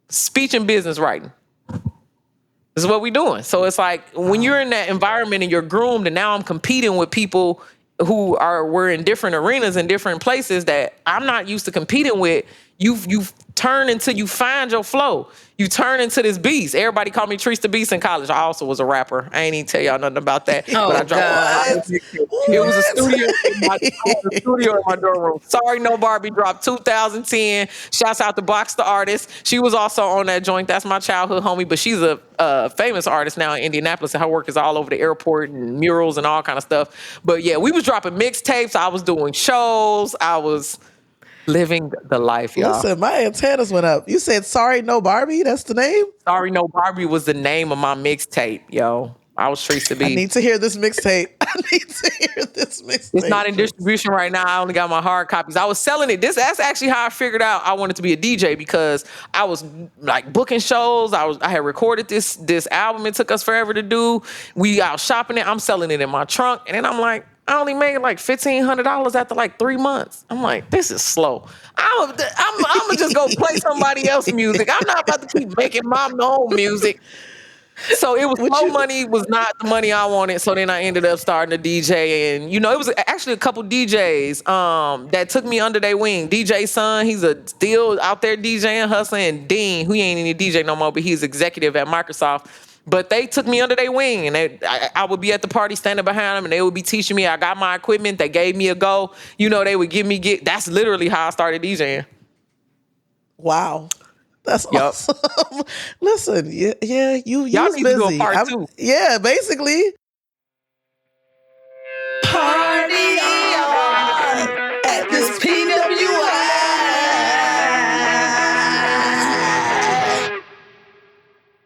Speech and business writing. This is what we're doing. So it's like when you're in that environment and you're groomed, and now I'm competing with people who we're in different arenas and different places that I'm not used to competing with. You've turned until you find your flow. You turn into this beast. Everybody called me Trice the Beast in college. I also was a rapper. I ain't even tell y'all nothing about that. Oh, but I dropped it was a studio in my dorm room. Sorry, No Barbie dropped 2010. Shouts out to Box the Artist. She was also on that joint. That's my childhood homie, but she's a famous artist now in Indianapolis, and her work is all over the airport and murals and all kind of stuff. But yeah, we was dropping mixtapes. I was doing shows. I was living the life, y'all. Listen, my antennas went up. You said, sorry, no Barbie? That's the name? Sorry, No Barbie was the name of my mixtape, yo. I was Trice to be. I need to hear this mixtape. It's not in distribution right now. I only got my hard copies. I was selling it. That's actually how I figured out I wanted to be a DJ, because I was like booking shows. I had recorded this album it took us forever to do. We out shopping it. I'm selling it in my trunk. And then I'm like, I only made like $1,500 after like 3 months. I'm like, this is slow. I'm gonna just go play somebody else's music. I'm not about to keep making my own music. So it was money was not the money I wanted. So then I ended up starting to DJ, and it was actually a couple DJs that took me under their wing. DJ Son, he's still out there DJing, hustling, and Dean, who ain't any DJ no more, but he's executive at Microsoft. But they took me under their wing, and I would be at the party standing behind them, and they would be teaching me. I got my equipment. They gave me a go. They would give me That's literally how I started DJing. Wow. That's awesome. Listen, you y'all was need busy. to do a part two. Yeah, basically. Party on at this PWI.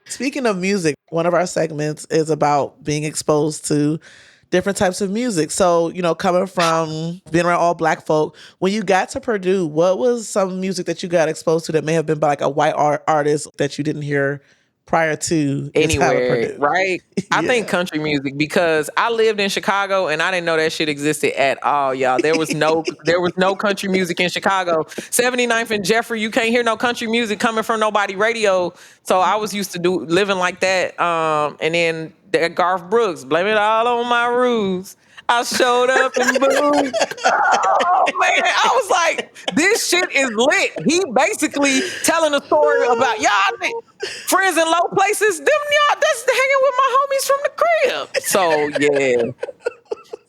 Speaking of music, one of our segments is about being exposed to different types of music. So, coming from being around all Black folk, when you got to Purdue, what was some music that you got exposed to that may have been by like a white artist that you didn't hear prior to anywhere, right? I think country music, because I lived in Chicago and I didn't know that shit existed at all, y'all. There was no country music in Chicago. 79th and Jeffrey, you can't hear no country music coming from nobody radio. So I was used to living like that. And then Garth Brooks, blame it all on my ruse. I showed up and boom. Oh man, I was like, this shit is lit. He basically telling a story about y'all friends in low places. Them y'all that's hanging with my homies from the crib. So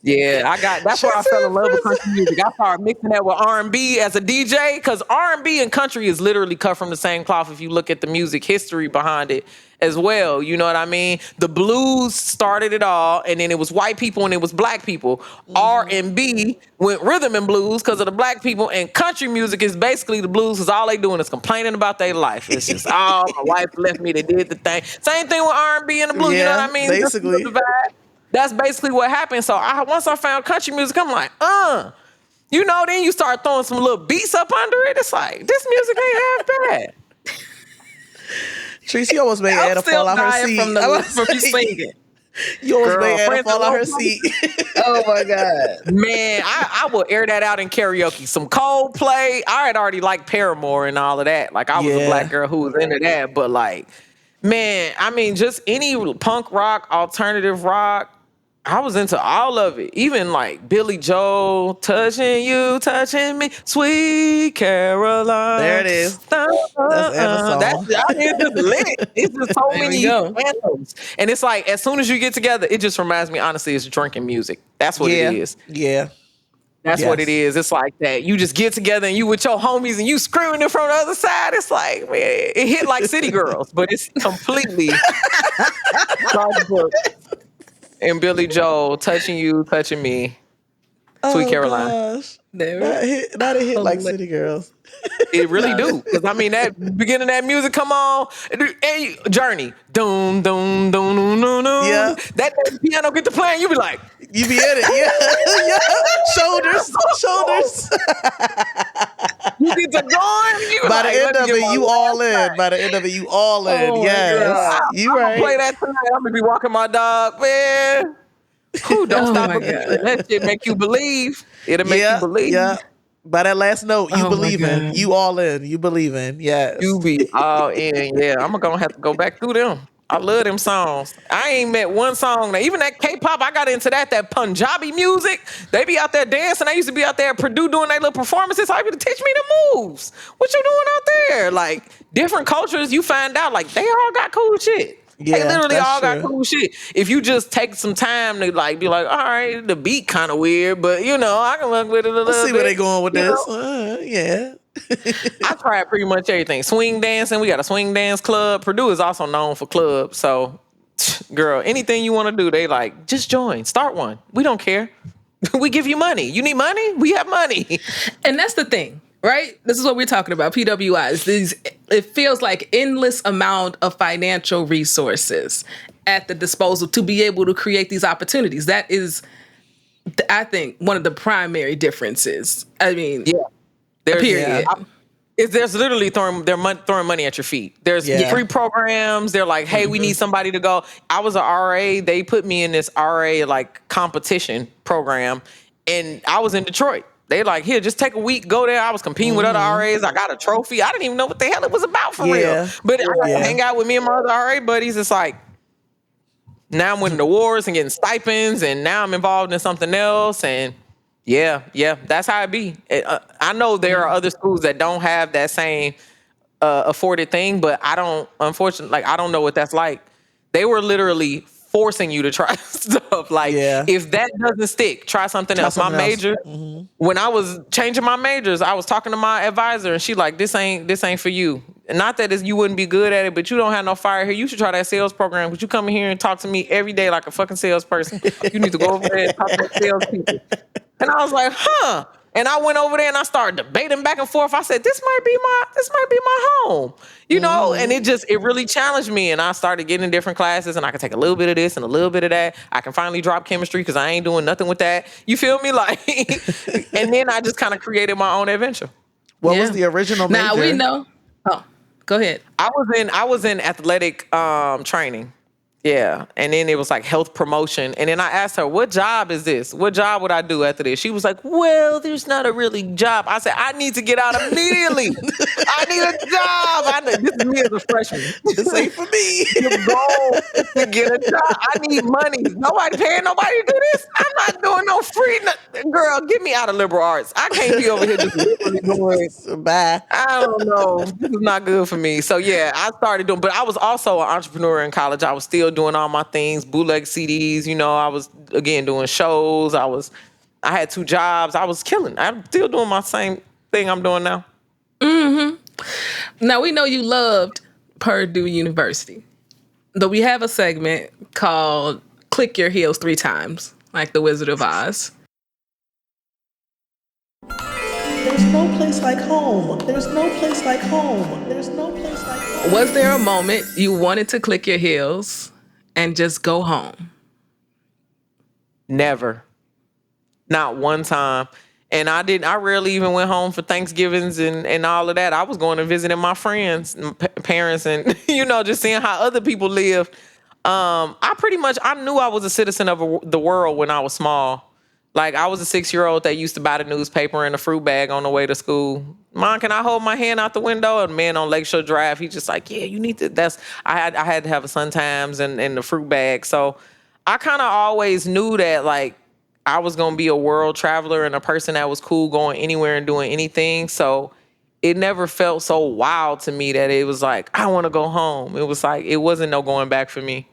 yeah, that's where I fell in love with country music. I started mixing that with R&B as a DJ, because R&B and country is literally cut from the same cloth if you look at the music history behind it as well. You know what I mean? The blues started it all, and then it was white people and it was Black people. Mm-hmm. R&B went rhythm and blues because of the Black people, and country music is basically the blues, because all they doing is complaining about their life. It's just, my wife left me, they did the thing. Same thing with R&B and the blues, you know what I mean? Basically. That's basically what happened. So once I found country music, I'm like, then you start throwing some little beats up under it. It's like, this music ain't half bad. Tricey almost made Anna fall out her seat. From you singing. You almost made Anna fall out her seat. Oh my God. Man, I will air that out in karaoke. Some Coldplay. I had already liked Paramore and all of that. Like, I was a Black girl who was into that. But like, man, I mean, just any punk rock, alternative rock, I was into all of it. Even like Billy Joel, touching you, touching me, sweet Caroline. There it is. That's Anna's song. It's just lit. It's just so many anthems. And it's like, as soon as you get together, it just reminds me, honestly, it's drinking music. That's what it is. Yeah. That's what it is. It's like that. You just get together and you with your homies and you screaming it from the other side. It's like, man, it hit like City Girls, but it's completely and Billy Joel, Touching You, Touching Me, Sweet Caroline. Gosh. Not a hit like City Girls. It really do. Because I mean, that beginning of that music come on, and Journey. Doom, doom, doom, doom, doom, doom. Yeah. That piano get to playing, you be like, you be in it. Yeah. Shoulders. You get to going. By the end of it, you all in. By the end of it, you all in. Yes. You right. I'm gonna play that tonight. I'm gonna be walking my dog, man. Who don't stop it. That shit make you believe. It'll make you believe. Yeah. By that last note, you believe in. You all in. You believe in. Yes. You be all in. Yeah. I'm gonna have to go back through them. I love them songs. I ain't met one song. Even that K-pop, I got into that Punjabi music. They be out there dancing. I used to be out there at Purdue doing their little performances. I used to teach me the moves. What you doing out there? Like, different cultures, you find out, like, they all got cool shit. Yeah, they literally all got cool shit. If you just take some time to like be like, all right, the beat kind of weird, but I can work with it a little bit. Let's see where they going with this. Yeah. I tried pretty much everything. Swing dancing. We got a swing dance club. Purdue is also known for clubs. So, girl, anything you want to do, they like, just join. Start one. We don't care. We give you money. You need money? We have money. And that's the thing. Right? This is what we're talking about. PWIs. It feels like endless amount of financial resources at the disposal to be able to create these opportunities. That is, I think, one of the primary differences. I mean, period. There's literally throwing money at your feet. There's free programs. They're like, hey, we need somebody to go. I was an RA. They put me in this RA like competition program, and I was in Detroit. They like, here, just take a week, go there. I was competing with other RAs. I got a trophy. I didn't even know what the hell it was about for real. But I got to hang out with me and my other RA buddies. It's like, now I'm winning awards and getting stipends, and now I'm involved in something else. And yeah, that's how it be. I know there are other schools that don't have that same afforded thing, but I don't, unfortunately, like, I don't know what that's like. They were literally forcing you to try stuff. Like, if that doesn't stick, try something else. My major, when I was changing my majors, I was talking to my advisor, and she like, this ain't for you. And not that you wouldn't be good at it, but you don't have no fire here. You should try that sales program, because you come in here and talk to me every day like a fucking salesperson. You need to go over there and talk to salespeople. And I was like, huh. And I went over there and I started debating back and forth. I said, this might be my home, and it really challenged me. And I started getting in different classes, and I could take a little bit of this and a little bit of that. I can finally drop chemistry because I ain't doing nothing with that. You feel me? Like, and then I just kind of created my own adventure. What was the original major? Now we know. Oh, go ahead. I was in athletic training. Yeah. And then it was like health promotion. And then I asked her, what job is this? What job would I do after this? She was like, well, there's not a really job. I said, I need to get out immediately. I need a job. This is me as a freshman. This ain't for me. The goal is to get a job. I need money. Nobody paying nobody to do this. I'm not doing no free. Girl, get me out of liberal arts. I can't be over here just literally doing. Bye. I don't know. This is not good for me. So yeah, I started doing, but I was also an entrepreneur in college. I was still doing all my things, bootleg CDs. I was again doing shows. I had 2 jobs. I was killing. I'm still doing my same thing I'm doing now. Now we know you loved Purdue University, but we have a segment called "Click Your Heels 3 Times," like the Wizard of Oz. There's no place like home. There's no place like home. There's no place like home. Was there a moment you wanted to click your heels and just go home? Never. Not one time. And I rarely even went home for Thanksgivings and all of that. I was going and visiting my friends and parents and, just seeing how other people live. I knew I was a citizen of the world when I was small. Like, I was a 6-year-old that used to buy the newspaper and a fruit bag on the way to school. Mom, can I hold my hand out the window? And man on Lakeshore Drive, he's just like, yeah, you need to. I had to have a Sun Times and the fruit bag. So I kind of always knew that, like, I was going to be a world traveler and a person that was cool going anywhere and doing anything. So it never felt so wild to me that it was like, I want to go home. It was like, it wasn't no going back for me.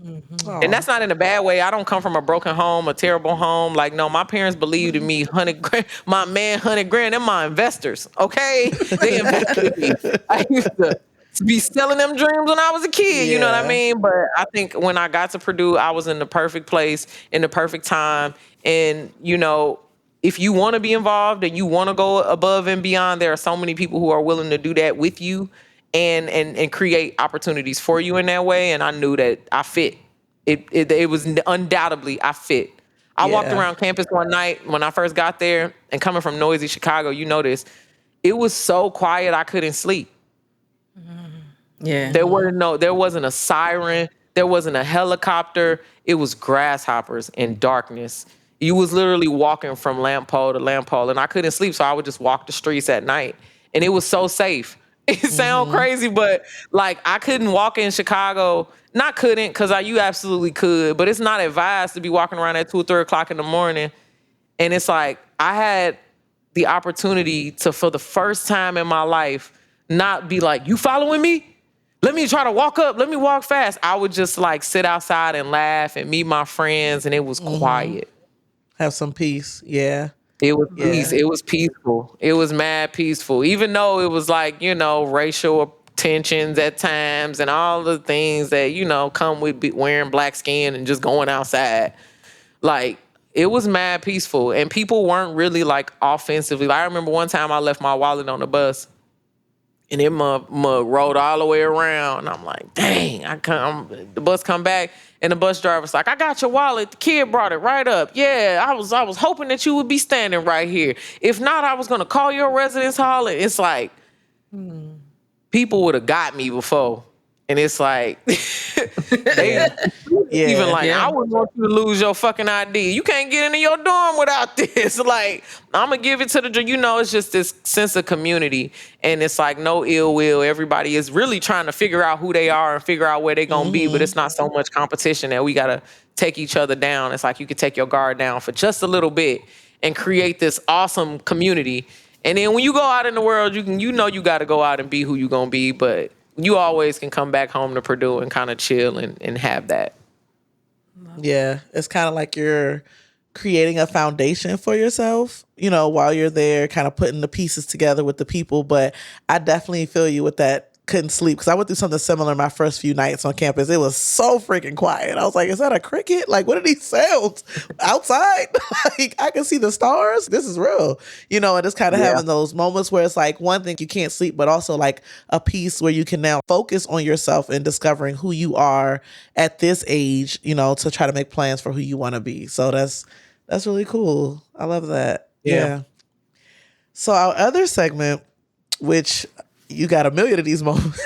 And that's not in a bad way. I don't come from a broken home, a terrible home. Like, no, my parents believed in me. 100 grand, my man, 100 grand, they're my investors. Okay, they invested in me. I used to be selling them dreams when I was a kid. You know what I mean? But I think when I got to Purdue, I was in the perfect place, in the perfect time. And you know, if you want to be involved and you want to go above and beyond, there are so many people who are willing to do that with you and create opportunities for you in that way. And I knew that I fit. It was undoubtedly I fit. I walked around campus one night when I first got there, and coming from noisy Chicago, you know this, it was so quiet I couldn't sleep. Yeah. There wasn't a siren, there wasn't a helicopter. It was grasshoppers and darkness. You was literally walking from lamp pole to lamp pole, and I couldn't sleep, so I would just walk the streets at night. And it was so safe. It sounds crazy, but like I couldn't walk in Chicago. Not couldn't, because you absolutely could, but it's not advised to be walking around at 2 or 3 o'clock in the morning. And it's like I had the opportunity to, for the first time in my life, not be like, you following me? Let me try to walk up. Let me walk fast. I would just like sit outside and laugh and meet my friends, and it was quiet. Have some peace. Yeah. It was peace. It was peaceful. It was mad peaceful. Even though it was like, you know, racial tensions at times and all the things that, you know, come with wearing black skin and just going outside. Like, it was mad peaceful. And people weren't really like offensively. Like, I remember one time I left my wallet on the bus, and it rolled all the way around. And I'm like, dang, the bus come back, and the bus driver's like, I got your wallet. The kid brought it right up. Yeah, I was hoping that you would be standing right here. If not, I was going to call your residence hall. And it's like, people would have got me before. And it's like, I wouldn't want you to lose your fucking ID. You can't get into your dorm without this. Like, I'm going to give it to it's just this sense of community. And it's like no ill will. Everybody is really trying to figure out who they are and figure out where they're going to be. But it's not so much competition that we got to take each other down. It's like you could take your guard down for just a little bit and create this awesome community. And then when you go out in the world, you got to go out and be who you're going to be. But you always can come back home to Purdue and kind of chill and have that. Yeah, it's kind of like you're creating a foundation for yourself, while you're there, kind of putting the pieces together with the people. But I definitely feel you with that. Couldn't sleep because I went through something similar my first few nights on campus. It was so freaking quiet. I was like, is that a cricket? Like, what are these sounds outside? Like, I can see the stars. This is real, and it's kind of having those moments where it's like one thing you can't sleep, but also like a piece where you can now focus on yourself and discovering who you are at this age, to try to make plans for who you want to be. So that's really cool. I love that. Yeah. So our other segment, which you got a million of these moments.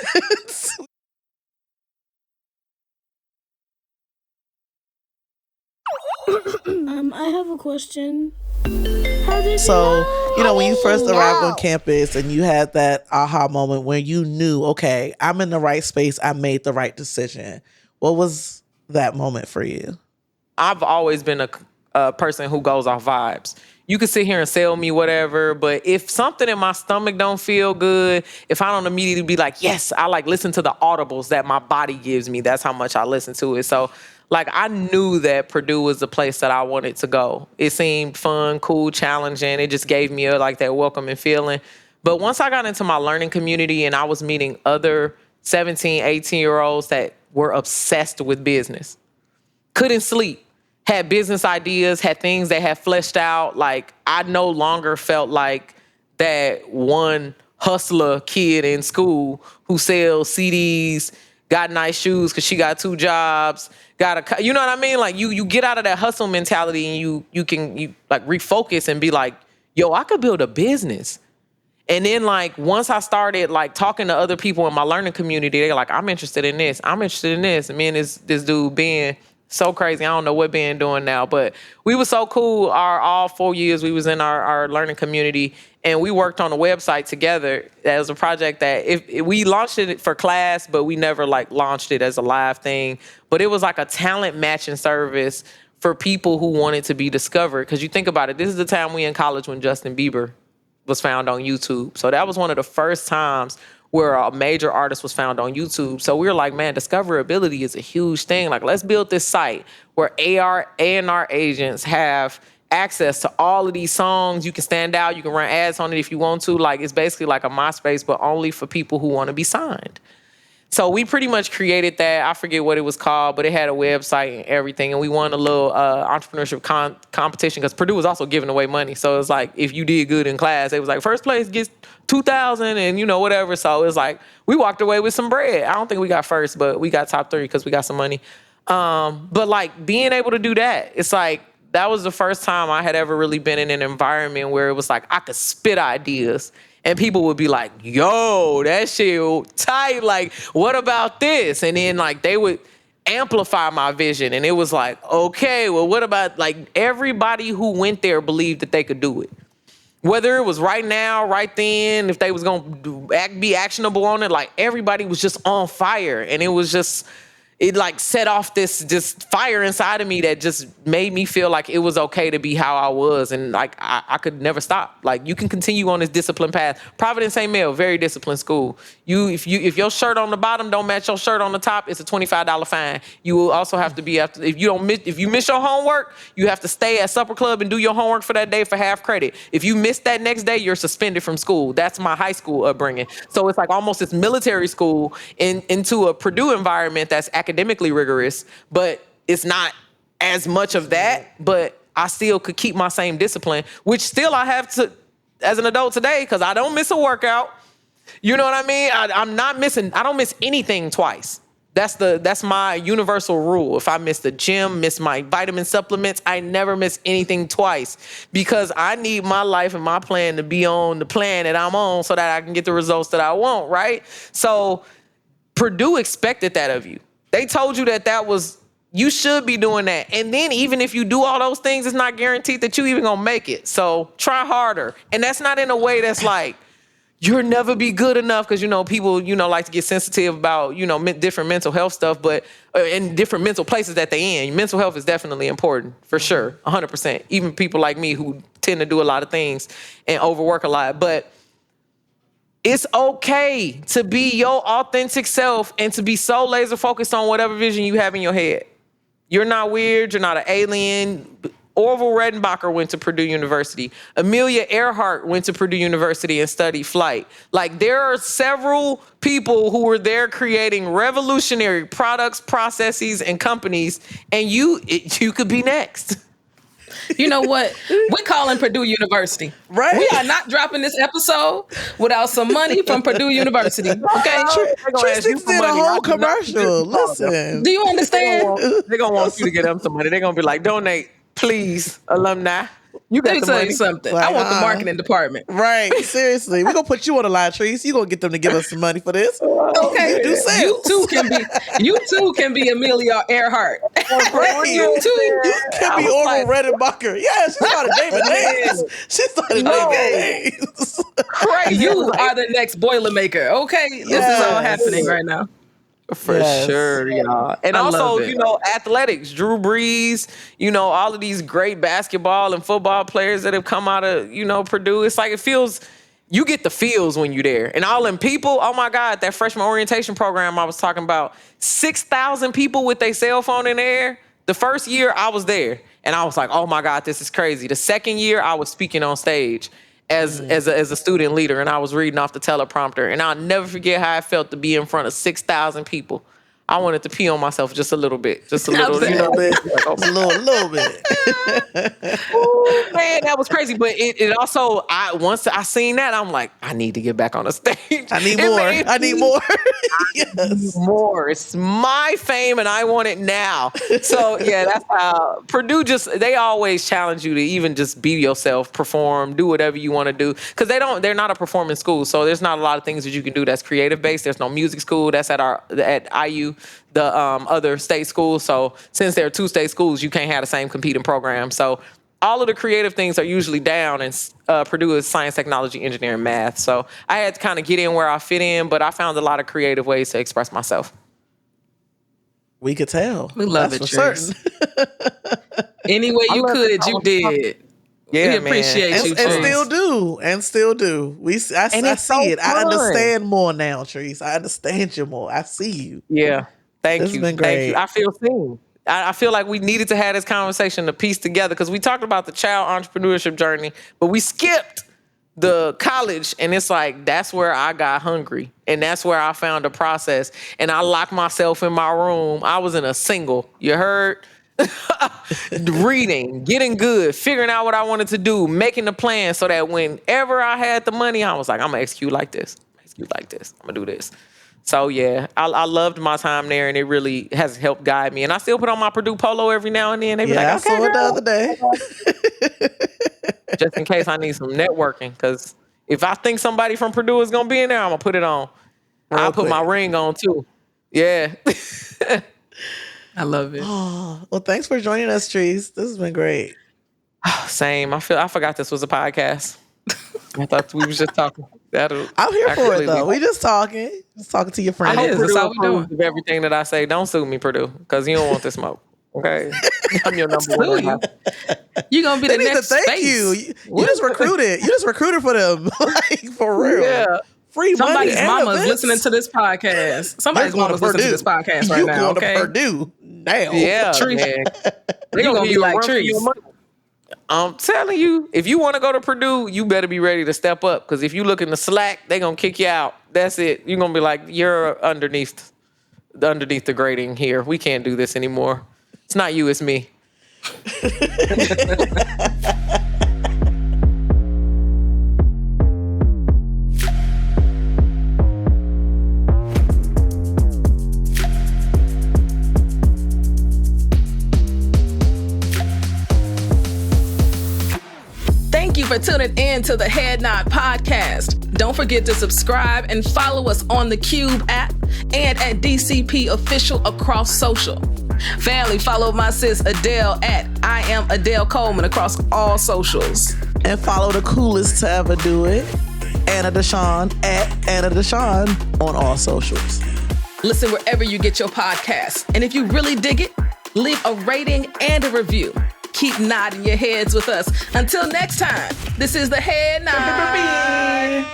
I have a question. So, when you first arrived on campus and you had that aha moment where you knew, okay, I'm in the right space, I made the right decision. What was that moment for you? I've always been a person who goes off vibes. You can sit here and sell me whatever, but if something in my stomach don't feel good, if I don't immediately be like, yes, I like listen to the audibles that my body gives me. That's how much I listen to it. So like I knew that Purdue was the place that I wanted to go. It seemed fun, cool, challenging. It just gave me that welcoming feeling. But once I got into my learning community and I was meeting other 17, 18-year-olds that were obsessed with business, couldn't sleep, had business ideas, had things that had fleshed out. Like, I no longer felt like that one hustler kid in school who sells CDs, got nice shoes because she got 2 jobs, you know what I mean? Like, you get out of that hustle mentality and you can refocus and be like, yo, I could build a business. And then once I started talking to other people in my learning community, they're like, I'm interested in this. I'm interested in this. And me and this dude, Ben, so crazy. I don't know what Ben doing now, but we were so cool. All 4 years we was in our learning community, and we worked on a website together. That was a project that if we launched it for class, but we never launched it as a live thing. But it was like a talent matching service for people who wanted to be discovered. Because you think about it, this is the time we in college when Justin Bieber was found on YouTube. So that was one of the first times where a major artist was found on YouTube. So we were like, man, discoverability is a huge thing. Like, let's build this site where A&R agents have access to all of these songs. You can stand out. You can run ads on it if you want to. Like, it's basically like a MySpace, but only for people who want to be signed. So we pretty much created that. I forget what it was called, but it had a website and everything. And we won a little entrepreneurship competition because Purdue was also giving away money. So it's like, if you did good in class, it was like, first place gets $2,000 and, you know, whatever. So it was like, we walked away with some bread. I don't think we got first, but we got top 3 because we got some money. But like being able to do that, it's like, that was the first time I had ever really been in an environment where it was like, I could spit ideas. And people would be like, yo, that shit tight. Like, what about this? And then like they would amplify my vision. And it was like, okay, well, what about like everybody who went there believed that they could do it. Whether it was right now, right then, if they was going to be actionable on it, like everybody was just on fire. And it was just, it like set off this just fire inside of me that just made me feel like it was okay to be how I was. And like, I could never stop. Like you can continue on this disciplined path. Providence St. Mel, very disciplined school. If your shirt on the bottom don't match your shirt on the top, it's a $25 fine. You will also have to be if you miss your homework, you have to stay at supper club and do your homework for that day for half credit. If you miss that next day, you're suspended from school. That's my high school upbringing. So it's like almost this military school into a Purdue environment that's academically rigorous, but it's not as much of that, but I still could keep my same discipline, which still I have to as an adult today because I don't miss a workout. You know what I mean? I don't miss anything twice. That's my universal rule. If I miss the gym, miss my vitamin supplements, I never miss anything twice because I need my life and my plan to be on the plan that I'm on so that I can get the results that I want, right? So Purdue expected that of you. They told you that was, you should be doing that. And then even if you do all those things, it's not guaranteed that you even gonna make it. So try harder. And that's not in a way that's like, you'll never be good enough because, you know, people, you know, like to get sensitive about, you know, different mental health stuff, but in different mental places that they in. Mental health is definitely important, for sure, 100%. Even people like me who tend to do a lot of things and overwork a lot. But it's okay to be your authentic self and to be so laser focused on whatever vision you have in your head. You're not weird. You're not an alien. Orville Redenbacher went to Purdue University. Amelia Earheart went to Purdue University and studied flight. Like there are several people who were there creating revolutionary products, processes, and companies, and you could be next. You know what? We're calling Purdue University. Right. We are not dropping this episode without some money from Purdue University. Okay? Trice did a whole commercial. Listen. Do you understand? They're going to want you to get them some money. They're going to be like, donate, please, alumni. You Let got me the tell money. you something. Like, I want the marketing department. Right. Seriously. We're going to put you on the line, Trice. You're going to get them to give us some money for this. Okay. Do sales. You too can be Amelia Earhart. Right. You too. You can be Orville Redenbacher. Yeah, she started naming names. She started naming names. Crazy. You are the next Boilermaker. Okay? This is all happening right now. For sure, y'all. And I also, love it. you know, athletics, Drew Brees, you know, all of these great basketball and football players that have come out of, you know, Purdue. It's like, it feels, you get the feels when you're there. And all them people, oh my God, that freshman orientation program I was talking about, 6,000 people with their cell phone in the air. The first year I was there and I was like, oh my God, this is crazy. The second year I was speaking on stage as a student leader, and I was reading off the teleprompter, and I'll never forget how I felt to be in front of 6,000 people. I wanted to pee on myself just a little bit, just a little, you know, a little bit. Ooh, man, that was crazy. But it also, once I seen that, I'm like, I need to get back on the stage. I need more. I need more. Yes. More. It's my fame and I want it now. So yeah, that's how Purdue they always challenge you to even just be yourself, perform, do whatever you want to do. Because they're not a performance school. So there's not a lot of things that you can do that's creative based. There's no music school. That's at IU, the other state schools. So since there are two state schools, you can't have the same competing program. So all of the creative things are usually down, and Purdue is science, technology, engineering, math. So I had to kind of get in where I fit in, but I found a lot of creative ways to express myself. We could tell. We love That's it, for Trice. certain. Any way you could, you did. Yeah, we appreciate man. you, and Trice. still do. I it's see so it. I fun. understand more now, Trice. I understand you more. I see you. Yeah. Thank This has you. been Thank you. great. I feel seen. I feel like we needed to have this conversation to piece together because we talked about the child entrepreneurship journey, but we skipped the college, and it's like that's where I got hungry, and that's where I found a process, and I locked myself in my room. I was in a single. You heard? Reading, getting good, figuring out what I wanted to do, making the plan so that whenever I had the money, I was like, I'm gonna execute like this. I'm gonna do this. So yeah, I loved my time there, and it really has helped guide me. And I still put on my Purdue polo every now and then. They be like, I okay, saw it the girl. other day. Just in case I need some networking. Because if I think somebody from Purdue is gonna be in there, I'm gonna put it on. I'll put my ring on too. Yeah. I love it. Oh, well, thanks for joining us, Trice. This has been great. Same. I forgot this was a podcast. I thought we was just talking. I'm here for it though. We just talking to your friends. I hope is. Purdue That's all we approves doing. of everything that I say. Don't sue me, Purdue, because you don't want the smoke. Okay, I'm your number one. You're gonna be They the need to next thank face. you. You just recruited. You just recruited for them, like for real. Yeah. Free money. Somebody's and mama's events. listening to this podcast. Somebody's They're going mama's to listening to Purdue. this podcast right You now. going Okay, to Purdue now? Yeah, Trice. man. They You gonna give be you a like run for Trice. your money. I'm telling you, if you want to go to Purdue, you better be ready to step up. Because if you look in the slack, they gonna kick you out. That's it. You're gonna be like, you're underneath the grading here. We can't do this anymore. It's not you, it's me. Thank you for tuning in to the Head Nod Podcast. Don't forget to subscribe and follow us on the Qube app and at DCP Official across social. Family, follow my sis Adell at I am Adell Coleman across all socials. And follow the coolest to ever do it, Anna DeShawn at Anna DeShawn on all socials. Listen wherever you get your podcasts. And if you really dig it, leave a rating and a review. Keep nodding your heads with us. Until next time, this is the Head Nod.